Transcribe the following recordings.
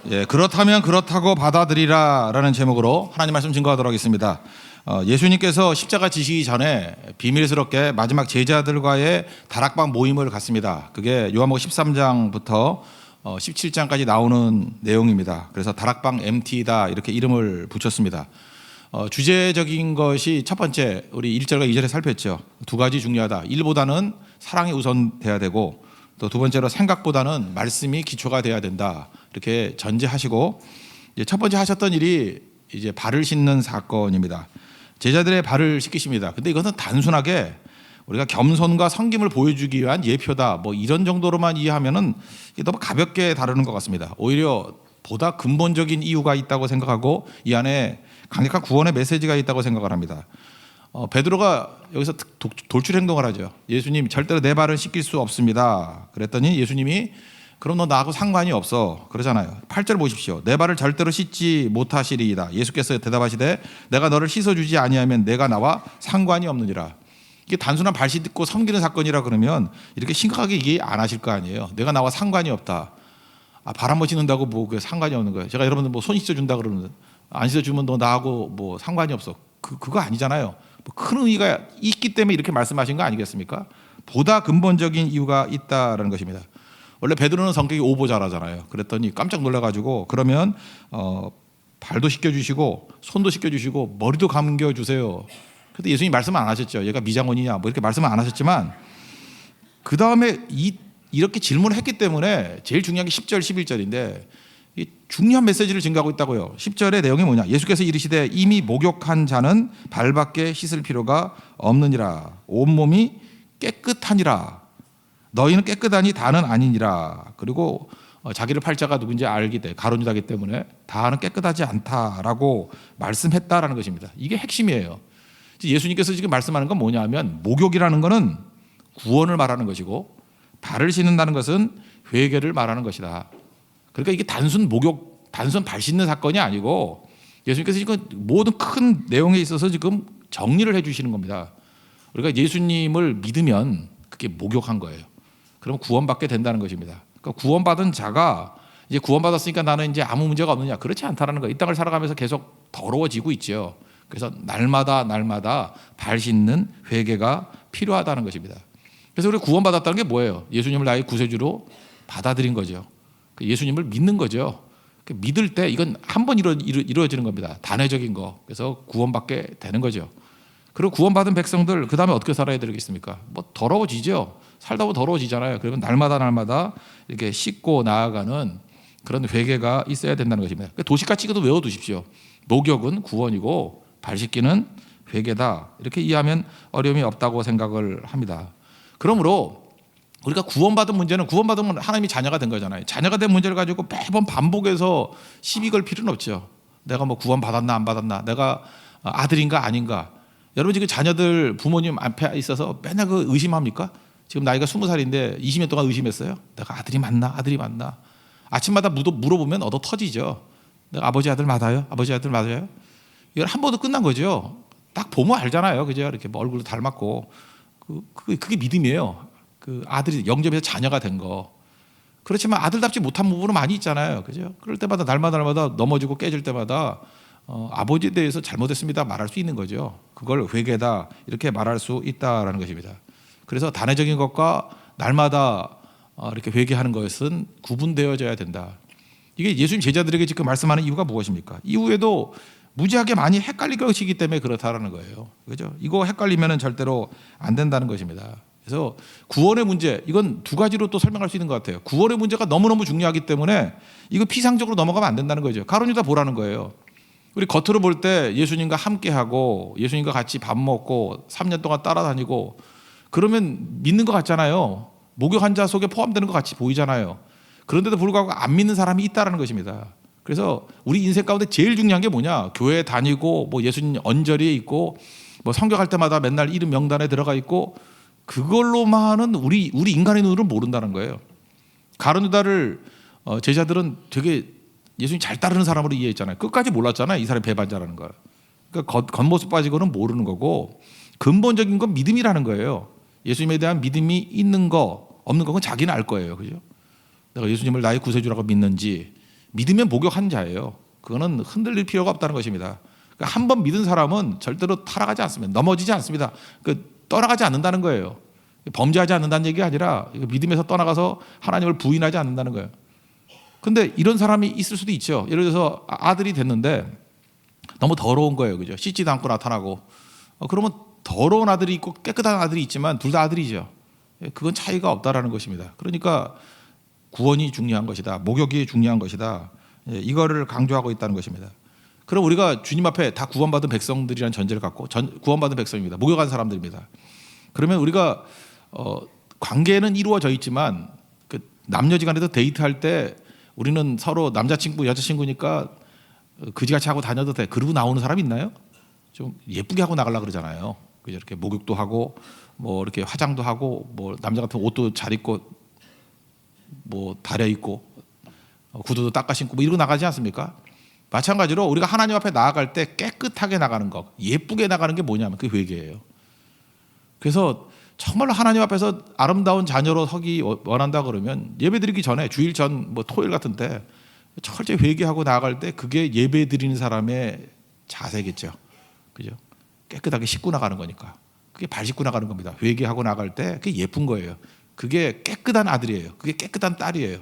예, 그렇다면 그렇다고 받아들이라라는 제목으로 하나님 말씀 증거하도록 하겠습니다. 예수님께서 십자가 지시기 전에 비밀스럽게 마지막 제자들과의 다락방 모임을 갖습니다. 그게 요한복음 13장부터 17장까지 나오는 내용입니다. 그래서 다락방 MT다 이렇게 이름을 붙였습니다. 주제적인 것이 첫 번째 우리 1절과 2절에 살폈죠. 두 가지 중요하다. 일보다는 사랑이 우선돼야 되고 또 두 번째로 생각보다는 말씀이 기초가 돼야 된다. 이렇게 전제하시고 첫 번째 하셨던 일이 이제 발을 씻는 사건입니다. 제자들의 발을 씻기십니다. 근데 이것은 단순하게 우리가 겸손과 섬김을 보여주기 위한 예표다. 뭐 이런 정도로만 이해하면은 너무 가볍게 다루는 것 같습니다. 오히려 보다 근본적인 이유가 있다고 생각하고 이 안에 강력한 구원의 메시지가 있다고 생각을 합니다. 베드로가 여기서 돌출 행동을 하죠. 예수님 절대로 내 발은 씻길 수 없습니다. 그랬더니 예수님이 그럼 너 나하고 상관이 없어 그러잖아요. 8절 보십시오. 내 발을 절대로 씻지 못하시리이다. 예수께서 대답하시되 내가 너를 씻어주지 아니하면 내가 나와 상관이 없느니라. 이게 단순한 발 씻고 섬기는 사건이라 그러면 이렇게 심각하게 얘기 안 하실 거 아니에요. 내가 나와 상관이 없다. 발 한번 씻는다고 뭐 그게 상관이 없는 거예요. 제가 여러분들 뭐 손 씻어준다 그러면 안 씻어주면 너 나하고 뭐 상관이 없어. 그거 아니잖아요. 큰 의미가 있기 때문에 이렇게 말씀하신 거 아니겠습니까? 보다 근본적인 이유가 있다라는 것입니다. 원래 베드로는 성격이 오보자라잖아요. 그랬더니 깜짝 놀라가지고 그러면 발도 씻겨주시고 손도 씻겨주시고 머리도 감겨주세요. 근데 예수님 말씀 안 하셨죠. 얘가 미장원이냐 뭐 이렇게 말씀은 안 하셨지만 그 다음에 이렇게 질문을 했기 때문에 제일 중요한 게 10절 11절인데 중요한 메시지를 증가하고 있다고요. 10절의 내용이 뭐냐. 예수께서 이르시되 이미 목욕한 자는 발밖에 씻을 필요가 없느니라. 온몸이 깨끗하니라. 너희는 깨끗하니 다는 아니니라. 그리고 자기를 팔자가 누군지 알기 때문에 가룟 유다이기 때문에 다는 깨끗하지 않다라고 말씀했다라는 것입니다. 이게 핵심이에요. 예수님께서 지금 말씀하는 건 뭐냐면 목욕이라는 것은 구원을 말하는 것이고 발을 씻는다는 것은 회개를 말하는 것이다. 그러니까 이게 단순 목욕, 단순 발 씻는 사건이 아니고 예수님께서 지금 모든 큰 내용에 있어서 지금 정리를 해주시는 겁니다. 우리가 예수님을 믿으면 그게 목욕한 거예요. 그럼 구원받게 된다는 것입니다. 그러니까 구원받은 자가 이제 구원받았으니까 나는 이제 아무 문제가 없느냐, 그렇지 않다라는 거예요. 이 땅을 살아가면서 계속 더러워지고 있죠. 그래서 날마다 발 씻는 회개가 필요하다는 것입니다. 그래서 우리 구원받았다는 게 뭐예요? 예수님을 나의 구세주로 받아들인 거죠. 예수님을 믿는 거죠. 믿을 때 이건 한 번 이루어지는 겁니다. 단회적인 거. 그래서 구원받게 되는 거죠. 그리고 구원받은 백성들 그 다음에 어떻게 살아야 되겠습니까? 뭐 더러워지죠. 살다 보면 더러워지잖아요. 그러면 날마다 이렇게 씻고 나아가는 그런 회개가 있어야 된다는 것입니다. 도시가치도 외워두십시오. 목욕은 구원이고 발 씻기는 회개다. 이렇게 이해하면 어려움이 없다고 생각을 합니다. 그러므로 우리가 구원받은 문제는 구원받으면 하나님이 자녀가 된 거잖아요. 자녀가 된 문제를 가지고 매번 반복해서 시비 걸 필요는 없죠. 내가 뭐 구원받았나 안 받았나, 내가 아들인가 아닌가. 여러분 지금 자녀들 부모님 앞에 있어서 맨날 그 의심합니까? 지금 나이가 20살인데 20년 동안 의심했어요. 내가 아들이 맞나? 아침마다 물어보면 얻어 터지죠. 내가 아버지 아들 맞아요? 아버지 아들 맞아요? 이걸 한 번도 끝난 거죠. 딱 보면 알잖아요. 그죠? 이렇게 뭐 얼굴도 닮았고. 그게 믿음이에요. 그 아들이 영접해서 자녀가 된 거. 그렇지만 아들답지 못한 부분은 많이 있잖아요. 그죠? 그럴 때마다 날마다 넘어지고 깨질 때마다 아버지에 대해서 잘못했습니다 말할 수 있는 거죠. 그걸 회개다 이렇게 말할 수 있다라는 것입니다. 그래서 단회적인 것과 날마다 이렇게 회개하는 것은 구분되어져야 된다. 이게 예수님 제자들에게 지금 말씀하는 이유가 무엇입니까? 이후에도 무지하게 많이 헷갈릴 것이기 때문에 그렇다라는 거예요. 그죠? 이거 헷갈리면 절대로 안 된다는 것입니다. 그래서 구원의 문제, 이건 두 가지로 또 설명할 수 있는 것 같아요. 구원의 문제가 너무너무 중요하기 때문에 이거 피상적으로 넘어가면 안 된다는 거죠. 가룟 유다 보라는 거예요. 우리 겉으로 볼 때 예수님과 함께하고 예수님과 같이 밥 먹고 3년 동안 따라다니고 그러면 믿는 것 같잖아요. 목욕한 자 속에 포함되는 것 같이 보이잖아요. 그런데도 불구하고 안 믿는 사람이 있다는 것입니다. 그래서 우리 인생 가운데 제일 중요한 게 뭐냐? 교회 다니고 뭐 예수님 언저리에 있고 뭐 성경할 때마다 맨날 이름 명단에 들어가 있고 그걸로만은 우리 인간의 눈으로 모른다는 거예요. 가룟 유다를 제자들은 되게 예수님 잘 따르는 사람으로 이해했잖아요. 끝까지 몰랐잖아요. 이 사람이 배반자라는 걸. 그러니까 겉모습 빠지고는 모르는 거고 근본적인 건 믿음이라는 거예요. 예수님에 대한 믿음이 있는 거 없는 건 자기는 알 거예요. 그죠? 내가 예수님을 나의 구세주라고 믿는지 믿으면 목욕한 자예요. 그거는 흔들릴 필요가 없다는 것입니다. 그러니까 한 번 믿은 사람은 절대로 타락하지 않습니다. 넘어지지 않습니다. 떠나가지 않는다는 거예요. 범죄하지 않는다는 얘기가 아니라 믿음에서 떠나가서 하나님을 부인하지 않는다는 거예요. 근데 이런 사람이 있을 수도 있죠. 예를 들어서 아들이 됐는데 너무 더러운 거예요. 그죠? 씻지도 않고 나타나고. 그러면 더러운 아들이 있고 깨끗한 아들이 있지만 둘 다 아들이죠. 그건 차이가 없다라는 것입니다. 그러니까 구원이 중요한 것이다. 목욕이 중요한 것이다. 이거를 강조하고 있다는 것입니다. 그럼 우리가 주님 앞에 다 구원받은 백성들이라는 전제를 갖고 구원받은 백성입니다. 목욕한 사람들입니다. 그러면 우리가 관계는 이루어져 있지만 남녀지간에도 데이트할 때 우리는 서로 남자친구 여자친구니까 그지같이 하고 다녀도 돼. 그러고 나오는 사람 있나요? 좀 예쁘게 하고 나가려고 그러잖아요. 이렇게 목욕도 하고 뭐 이렇게 화장도 하고 뭐 남자 같은 옷도 잘 입고 뭐 다려 입고 구두도 닦아 신고 뭐 이러고 나가지 않습니까? 마찬가지로 우리가 하나님 앞에 나아갈 때 깨끗하게 나가는 것, 예쁘게 나가는 게 뭐냐면 그 회개예요. 그래서 정말로 하나님 앞에서 아름다운 자녀로 서기 원한다 그러면 예배드리기 전에 주일 전 뭐 토요일 같은 때 철저히 회개하고 나아갈 때 그게 예배드리는 사람의 자세겠죠. 그죠? 깨끗하게 씻고 나가는 거니까. 그게 발 씻고 나가는 겁니다. 회개하고 나갈 때 그게 예쁜 거예요. 그게 깨끗한 아들이에요. 그게 깨끗한 딸이에요.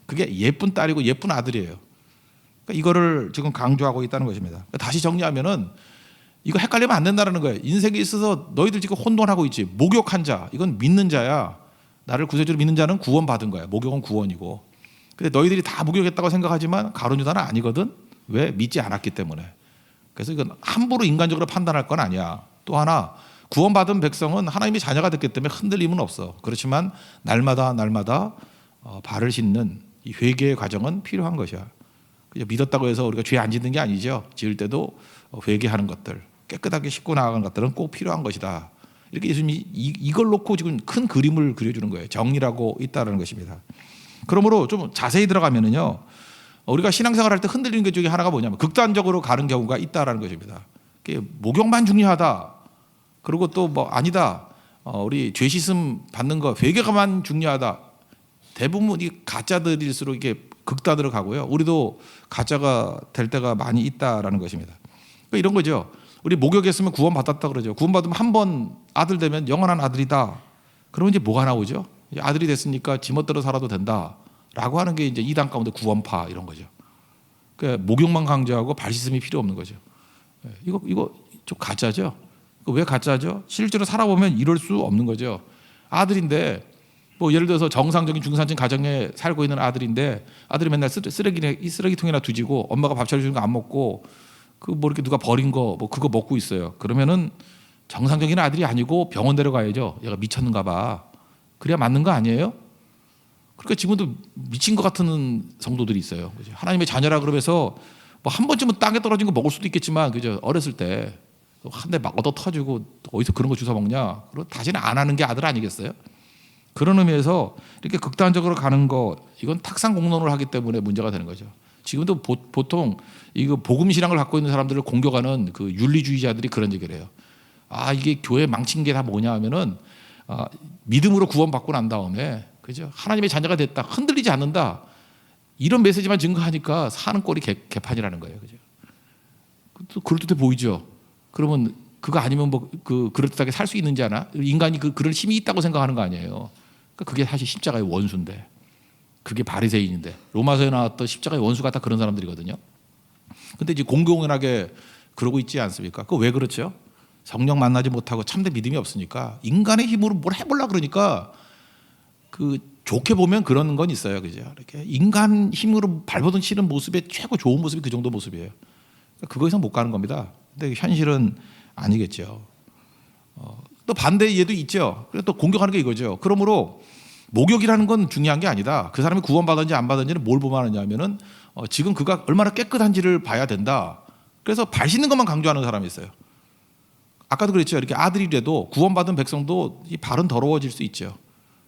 그게 예쁜 딸이고 예쁜 아들이에요. 그러니까 이거를 지금 강조하고 있다는 것입니다. 다시 정리하면은 이거 헷갈리면 안 된다는 거예요. 인생에 있어서 너희들 지금 혼돈하고 있지. 목욕한 자, 이건 믿는 자야. 나를 구세주로 믿는 자는 구원받은 거야. 목욕은 구원이고. 근데 너희들이 다 목욕했다고 생각하지만 가룟 유다는 아니거든. 왜? 믿지 않았기 때문에. 그래서 이건 함부로 인간적으로 판단할 건 아니야. 또 하나 구원받은 백성은 하나님의 자녀가 됐기 때문에 흔들림은 없어. 그렇지만 날마다 발을 씻는 이 회개의 과정은 필요한 것이야. 믿었다고 해서 우리가 죄 안 짓는 게 아니죠. 지을 때도 회개하는 것들, 깨끗하게 씻고 나가는 것들은 꼭 필요한 것이다. 이렇게 예수님이 이걸 놓고 지금 큰 그림을 그려주는 거예요. 정리라고 있다는 것입니다. 그러므로 좀 자세히 들어가면은요, 우리가 신앙생활 할 때 흔들리는 것 중에 하나가 뭐냐면 극단적으로 가는 경우가 있다라는 것입니다. 목욕만 중요하다. 그리고 또 뭐 아니다. 우리 죄 씻음 받는 거 회개가만 중요하다. 대부분 이 가짜들일수록 이게 극단으로 가고요. 우리도 가짜가 될 때가 많이 있다라는 것입니다. 그러니까 이런 거죠. 우리 목욕했으면 구원 받았다 그러죠. 구원 받으면 한 번 아들 되면 영원한 아들이다. 그러면 이제 뭐가 나오죠? 아들이 됐으니까 지멋대로 살아도 된다라고 하는 게 이제 이단 가운데 구원파 이런 거죠. 그러니까 목욕만 강조하고 발 씻음이 필요 없는 거죠. 이거 좀 가짜죠. 왜 가짜죠? 실제로 살아보면 이럴 수 없는 거죠. 아들인데 뭐 예를 들어서 정상적인 중산층 가정에 살고 있는 아들인데 아들이 맨날 쓰레기통에나 두지고 엄마가 밥 차려주는 거 안 먹고 그 뭐 이렇게 누가 버린 거 뭐 그거 먹고 있어요. 그러면은 정상적인 아들이 아니고 병원 데려가야죠. 얘가 미쳤는가 봐. 그래야 맞는 거 아니에요? 그러니까 지금도 미친 것 같은 성도들이 있어요. 그죠? 하나님의 자녀라 그러면서 뭐 한 번쯤은 땅에 떨어진 거 먹을 수도 있겠지만 그죠? 어렸을 때 한 대 막 얻어 터지고 어디서 그런 거 주워 먹냐? 그리고 다시는 안 하는 게 아들 아니겠어요? 그런 의미에서 이렇게 극단적으로 가는 거 이건 탁상 공론을 하기 때문에 문제가 되는 거죠. 지금도 보통 이거 복음 신앙을 갖고 있는 사람들을 공격하는 그 윤리주의자들이 그런 얘기를 해요. 아 이게 교회 망친 게 다 뭐냐 하면은 믿음으로 구원받고 난 다음에 그죠? 하나님의 자녀가 됐다 흔들리지 않는다 이런 메시지만 증거하니까 사는 꼴이 개판이라는 거예요. 그죠? 또 그럴듯해 보이죠. 그러면 그거 아니면 뭐 그럴듯하게 살 수 있는지 아나? 인간이 그런 힘이 있다고 생각하는 거 아니에요. 그게 사실 십자가의 원수인데, 그게 바리새인인데 로마서에 나왔던 십자가의 원수가 다 그런 사람들이거든요. 근데 이제 공공연하게 그러고 있지 않습니까? 그 왜 그렇죠? 성령 만나지 못하고 참된 믿음이 없으니까 인간의 힘으로 뭘 해보려 그러니까 그 좋게 보면 그런 건 있어요, 그죠? 이렇게 인간 힘으로 발버둥 치는 모습의 최고 좋은 모습이 그 정도 모습이에요. 그거 이상 못 가는 겁니다. 근데 현실은 아니겠죠. 또 반대 예도 있죠. 그래서 또 공격하는 게 이거죠. 그러므로 목욕이라는 건 중요한 게 아니다. 그 사람이 구원받았는지 안 받았는지는 뭘 보면 하느냐면은 지금 그가 얼마나 깨끗한지를 봐야 된다. 그래서 발 씻는 것만 강조하는 사람이 있어요. 아까도 그랬죠. 이렇게 아들이라도 구원받은 백성도 이 발은 더러워질 수 있죠.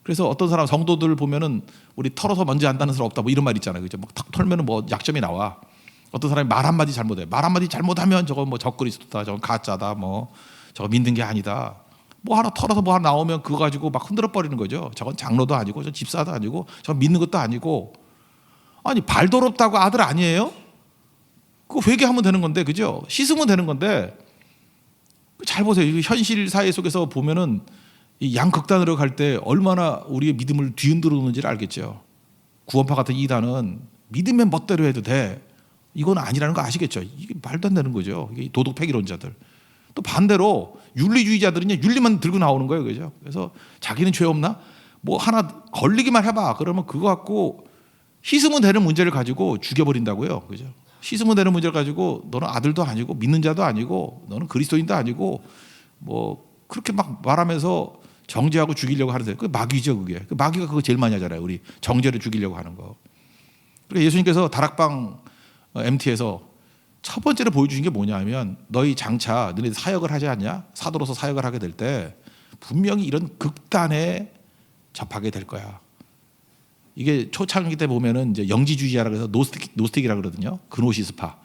그래서 어떤 사람 성도들 보면은 우리 털어서 먼지 안 닿는 사람 없다. 뭐 이런 말 있잖아요. 그죠? 막 탁 털면은 뭐 약점이 나와. 어떤 사람이 말 한마디 잘못해. 말 한마디 잘못하면 저거 뭐 적그리스도다. 저건 가짜다. 뭐 저거 믿는 게 아니다. 뭐 하나 털어서 뭐 하나 나오면 그거 가지고 막 흔들어 버리는 거죠. 저건 장로도 아니고 저 집사도 아니고 저건 믿는 것도 아니고 아니 발 더럽다고 아들 아니에요? 그거 회개하면 되는 건데, 그죠? 씻으면 되는 건데. 잘 보세요. 이 현실 사회 속에서 보면은 이 양극단으로 갈 때 얼마나 우리의 믿음을 뒤흔들어 놓는지를 알겠죠. 구원파 같은 이단은 믿음의 멋대로 해도 돼, 이건 아니라는 거 아시겠죠? 이게 말도 안 되는 거죠. 이게 도덕 폐기론자들. 또 반대로 윤리주의자들은요, 윤리만 들고 나오는 거예요, 그죠? 그래서 자기는 죄 없나? 뭐 하나 걸리기만 해봐. 그러면 그거 갖고 씻으면 되는 문제를 가지고 죽여버린다고요, 그죠? 씻으면 되는 문제를 가지고 너는 아들도 아니고 믿는 자도 아니고 너는 그리스도인도 아니고 뭐 그렇게 막 말하면서 정죄하고 죽이려고 하는데, 그 마귀죠, 그게. 그 마귀가 그거 제일 많이 하잖아요, 우리 정죄를 죽이려고 하는 거. 그러니까 예수님께서 다락방 MT에서 첫 번째로 보여주신 게 뭐냐면, 너희 장차 너네 사역을 하지 않냐? 사도로서 사역을 하게 될 때 분명히 이런 극단에 접하게 될 거야. 이게 초창기 때 보면은 이제 영지주의자라고 해서 노스틱이라고 그러거든요. 그노시스파.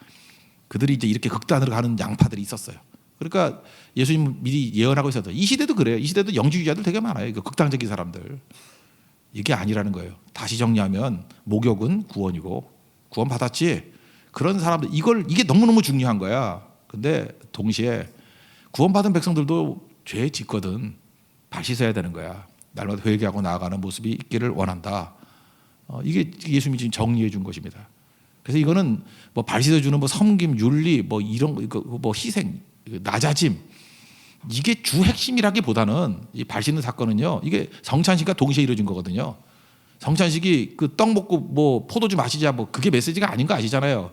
그들이 이제 이렇게 극단으로 가는 양파들이 있었어요. 그러니까 예수님 미리 예언하고 있었던, 이 시대도 그래요. 이 시대도 영지주의자들 되게 많아요. 극단적인 사람들. 이게 아니라는 거예요. 다시 정리하면 목욕은 구원이고, 구원 받았지? 그런 사람들, 이게 너무너무 중요한 거야. 근데 동시에 구원받은 백성들도 죄 짓거든 발 씻어야 되는 거야. 날마다 회개하고 나아가는 모습이 있기를 원한다. 이게 예수님이 지금 정리해 준 것입니다. 그래서 이거는 뭐 발 씻어주는 뭐 섬김, 윤리, 뭐 이런 거, 뭐 희생, 낮아짐, 이게 주 핵심이라기보다는 이 발 씻는 사건은요, 이게 성찬식과 동시에 이루어진 거거든요. 성찬식이 그 떡 먹고 뭐 포도주 마시자, 뭐 그게 메시지가 아닌 거 아시잖아요.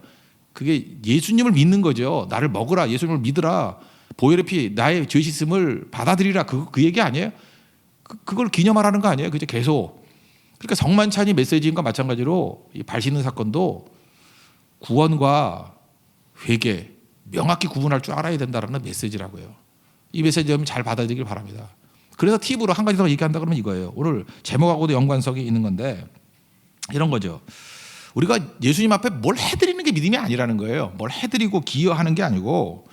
그게 예수님을 믿는 거죠. 나를 먹으라, 예수님을 믿으라, 보혈의 피, 나의 죄 씻음을 받아들이라, 그 얘기 아니에요? 그걸 기념하라는 거 아니에요? 그죠? 계속. 그러니까 성만찬이 메시지인과 마찬가지로 이 발 씻는 사건도 구원과 회개 명확히 구분할 줄 알아야 된다는 메시지라고요. 이 메시지 잘 받아들이길 바랍니다. 그래서 팁으로 한 가지 더 얘기한다 그러면 이거예요. 오늘 제목하고도 연관성이 있는 건데, 이런 거죠. 우리가 예수님 앞에 뭘 해드리는 게 믿음이 아니라는 거예요. 뭘 해드리고 기여하는 게 아니고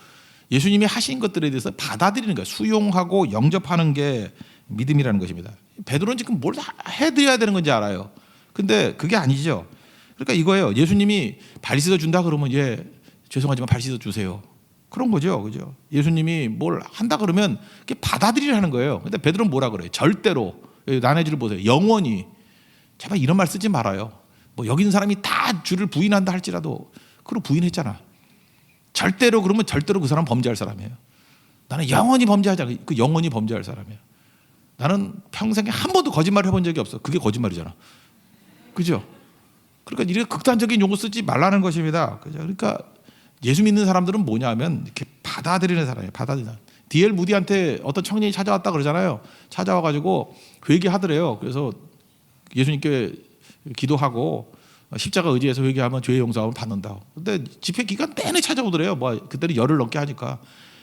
예수님이 하신 것들에 대해서 받아들이는 거예요. 수용하고 영접하는 게 믿음이라는 것입니다. 베드로는 지금 뭘 해드려야 되는 건지 알아요. 근데 그게 아니죠. 그러니까 이거예요. 예수님이 발 씻어 준다 그러면, 예, 죄송하지만 발 씻어 주세요. 그런 거죠, 그죠? 예수님이 뭘 한다 그러면 그게 받아들이라는 거예요. 근데 베드로는 뭐라 그래요? 절대로. 난해주를 보세요. 영원히. 제발 이런 말 쓰지 말아요. 뭐 여기 있는 사람이 다 주를 부인한다 할지라도, 그걸 부인했잖아. 절대로 그러면 절대로 그 사람 범죄할 사람이에요. 나는 영원히 범죄하지 않아. 그 영원히 범죄할 사람이에요. 나는 평생에 한 번도 거짓말을 해본 적이 없어. 그게 거짓말이잖아. 그죠? 그러니까 이렇게 극단적인 용어 쓰지 말라는 것입니다. 그죠? 그러니까 예수 믿는 사람들은 뭐냐면 이렇게 받아들이는 사람이에요. 받아들이는 사람. D.L. 무디한테 어떤 청년이 찾아왔다 그러잖아요. 찾아와가지고 회개하더래요. 그래서 예수님께 기도하고 십자가 의지해서 회개하면 죄의 용서함을 받는다. 근데 집회 기간 내내 찾아오더래요. 뭐 그때는 열흘 넘게 하니까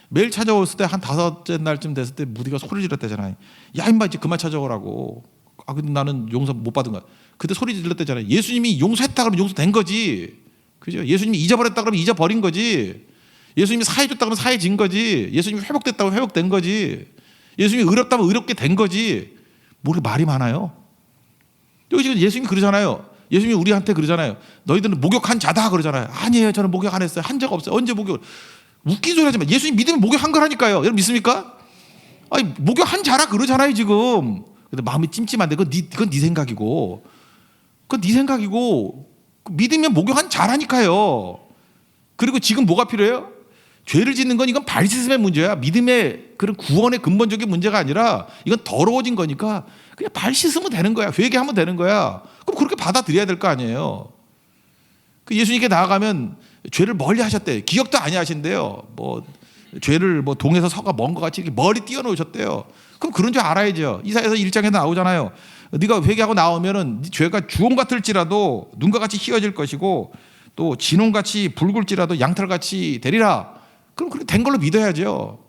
매일 찾아왔을 때 한 5째 날쯤 됐을 때 무디가 소리 질렀대잖아요. 야 임마 이제 그만 찾아오라고. 아 근데 나는 용서 못 받은 거야. 그때 소리 질렀대잖아요. 예수님이 용서했다 그러면 용서된 거지. 그죠? 예수님이 잊어버렸다 그러면 잊어버린 거지. 예수님이 사해줬다 그러면 사해진 거지. 예수님이 회복됐다고 회복된 거지. 예수님이 의롭다면 의롭게 된 거지. 뭐 이렇게 말이 많아요. 여기 지금 예수님이 그러잖아요. 예수님이 우리한테 그러잖아요. 너희들은 목욕한 자다 그러잖아요. 아니에요. 저는 목욕 안 했어요. 한 적 없어요. 언제 목욕을. 웃긴 소리 하지 마. 예수님 믿으면 목욕한 거라니까요. 여러분 믿습니까? 아니 목욕한 자라 그러잖아요 지금. 근데 마음이 찜찜한데 그건 네 생각이고, 그건 네 생각이고, 믿으면 목욕한 자라니까요. 그리고 지금 뭐가 필요해요? 죄를 짓는 건 이건 발 씻음의 문제야. 믿음의 그런 구원의 근본적인 문제가 아니라 이건 더러워진 거니까 그냥 발 씻으면 되는 거야. 회개하면 되는 거야. 그럼 그렇게 받아들여야 될 거 아니에요. 그 예수님께 나아가면 죄를 멀리 하셨대. 기억도 안 하신대요. 뭐 죄를 뭐 동에서 서가 먼 것 같이 이렇게 멀리 띄워놓으셨대요. 그럼 그런 줄 알아야죠. 이사야서 1장에 나오잖아요. 네가 회개하고 나오면은 네 죄가 주홍 같을지라도 눈과 같이 희어질 것이고 또 진홍같이 붉을지라도 양털같이 되리라. 그럼 그렇게 된 걸로 믿어야죠.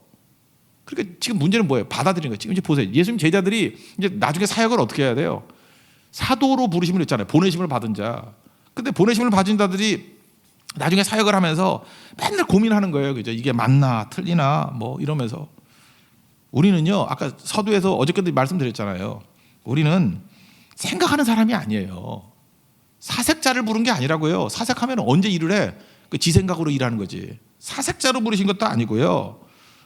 그러니까 지금 문제는 뭐예요? 받아들이는 거예요. 지금 이제 보세요. 예수님 제자들이 이제 나중에 사역을 어떻게 해야 돼요? 사도로 부르심을 했잖아요. 보내심을 받은 자. 근데 보내심을 받은 자들이 나중에 사역을 하면서 맨날 고민하는 거예요. 그죠? 이게 맞나 틀리나 뭐 이러면서. 우리는요, 아까 서두에서 어저께도 말씀드렸잖아요. 우리는 생각하는 사람이 아니에요. 사색자를 부른 게 아니라고요. 사색하면 언제 일을 해? 지 생각으로 일하는 거지. 사색자로 부르신 것도 아니고요.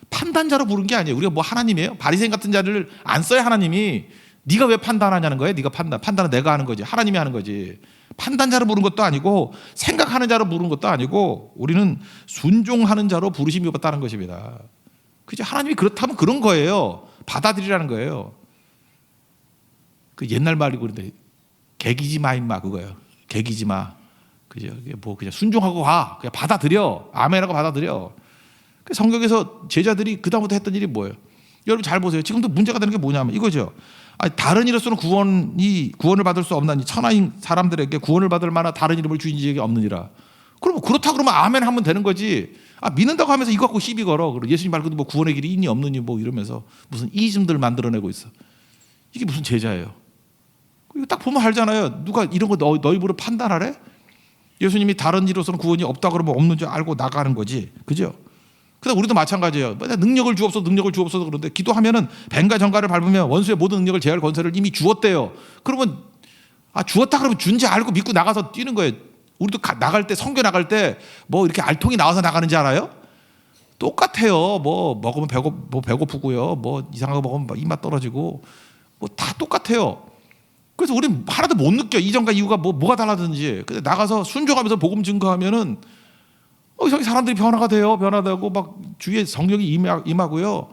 판단자로 부른 게 아니에요. 우리가 뭐 하나님이에요? 바리새인 같은 자를 안 써야 하나님이. 네가 왜 판단하냐는 거예요. 네가 판단은 내가 하는 거지. 하나님이 하는 거지. 판단자로 부른 것도 아니고 생각하는 자로 부른 것도 아니고 우리는 순종하는 자로 부르심이 받다는 것입니다. 그죠? 하나님이 그렇다면 그런 거예요. 받아들이라는 거예요. 그 옛날 말이고 그런데 개기지 마 임마 그거예요. 개기지 마. 그죠? 뭐 그냥 순종하고 가. 그냥 받아들여. 아멘하고 받아들여. 성경에서 제자들이 그다음부터 했던 일이 뭐예요? 여러분 잘 보세요. 지금도 문제가 되는 게 뭐냐면 이거죠. 아니, 다른 이로서는 구원을 받을 수 없나니 천하인 사람들에게 구원을 받을 만한 다른 이름을 주신 이에게 없느니라. 그럼 그렇다 그러면 아멘 하면 되는 거지. 믿는다고 하면서 이거 갖고 시비 걸어. 그리고 예수님 말고도 뭐 구원의 길이 있니 없느니 뭐 이러면서 무슨 이즘들 만들어내고 있어. 이게 무슨 제자예요? 이거 딱 보면 알잖아요. 누가 이런 거 너 입으로 판단하래? 예수님이 다른 이로서는 구원이 없다 그러면 없는 줄 알고 나가는 거지. 그죠? 그래서 우리도 마찬가지예요. 능력을 주옵소서 그런데 기도하면은 뱀과 정갈을 밟으면 원수의 모든 능력을 제할 권세를 이미 주었대요. 그러면 주었다 그러면 준지 알고 믿고 나가서 뛰는 거예요. 우리도 나갈 때 성교 나갈 때 뭐 이렇게 알통이 나와서 나가는지 알아요? 똑같아요. 뭐 먹으면 배고프고요. 뭐 이상한 거 먹으면 입맛 떨어지고 뭐 다 똑같아요. 그래서 우리는 하나도 못 느껴. 이전과 이후가 뭐가 달라졌는지. 근데 나가서 순종하면서 복음 증거하면은 이상하게 사람들이 변화되고 막 주위에 성령이 임하고요.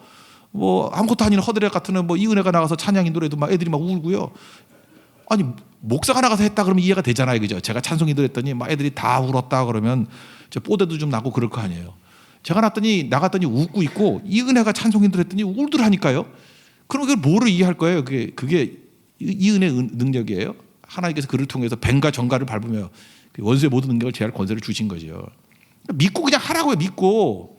뭐 아무것도 아닌 허드렛 같은 뭐 이은혜가 나가서 찬양 인도해도 막 애들이 막 울고요. 아니 목사가 나가서 했다 그러면 이해가 되잖아요, 그죠? 제가 찬송 인도했더니 막 애들이 다 울었다 그러면 저 뽀대도 좀 나고 그럴 거 아니에요. 제가 나갔더니 웃고 있고 이은혜가 찬송 인도했더니 울더라니까요. 그럼 그걸 뭐로 이해할 거예요? 그게 이은혜 능력이에요. 하나님께서 그를 통해서 뱀과 정갈을 밟으며 원수의 모든 능력을 제할 권세를 주신 거죠. 믿고 그냥 하라고요. 믿고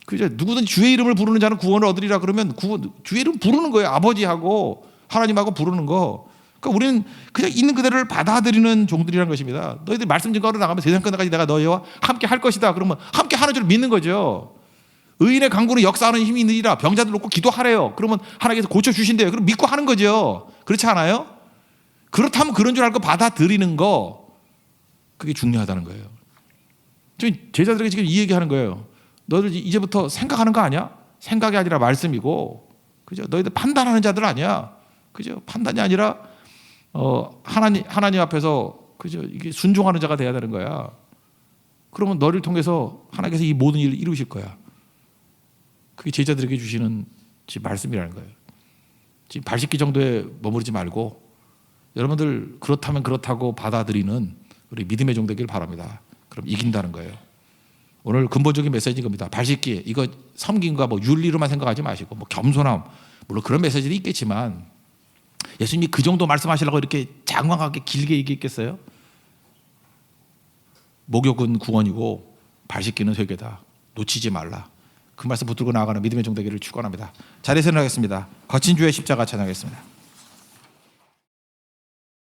그죠? 누구든지 주의 이름을 부르는 자는 구원을 얻으리라 그러면 주의 이름 부르는 거예요. 아버지하고 하나님하고 부르는 거. 그러니까 우리는 그냥 있는 그대로를 받아들이는 종들이라는 것입니다. 너희들 말씀 증거하러 나가면 세상 끝날까지 내가 너희와 함께 할 것이다. 그러면 함께 하는 줄 믿는 거죠. 의인의 강구는 역사하는 힘이 있느니라. 병자들 놓고 기도하래요. 그러면 하나님께서 고쳐주신대요. 그럼 믿고 하는 거죠. 그렇지 않아요? 그렇다면 그런 줄 알고 받아들이는 거, 그게 중요하다는 거예요. 제자들에게 지금 이 얘기하는 거예요. 너희들 이제부터 생각하는 거 아니야? 생각이 아니라 말씀이고, 그죠? 너희들 판단하는 자들 아니야. 그죠? 판단이 아니라 하나님 앞에서 그죠? 이게 순종하는 자가 돼야 되는 거야. 그러면 너를 통해서 하나님께서 이 모든 일을 이루실 거야. 그게 제자들에게 주시는 말씀이라는 거예요. 지금 발 씻기 정도에 머무르지 말고 여러분들 그렇다면 그렇다고 받아들이는 우리 믿음의 종 되길 바랍니다. 그럼 이긴다는 거예요. 오늘 근본적인 메시지인 겁니다. 발 씻기 이거 섬김과 뭐 윤리로만 생각하지 마시고 뭐 겸손함 물론 그런 메시지도 있겠지만 예수님이 그 정도 말씀하시려고 이렇게 장황하게 길게 얘기했겠어요? 목욕은 구원이고 발 씻기는 회개다. 놓치지 말라. 그 말씀 붙들고 나아가는 믿음의 종 되기를 축원합니다. 자리에서 일어나겠습니다. 거친 주의 십자가 찬양하겠습니다.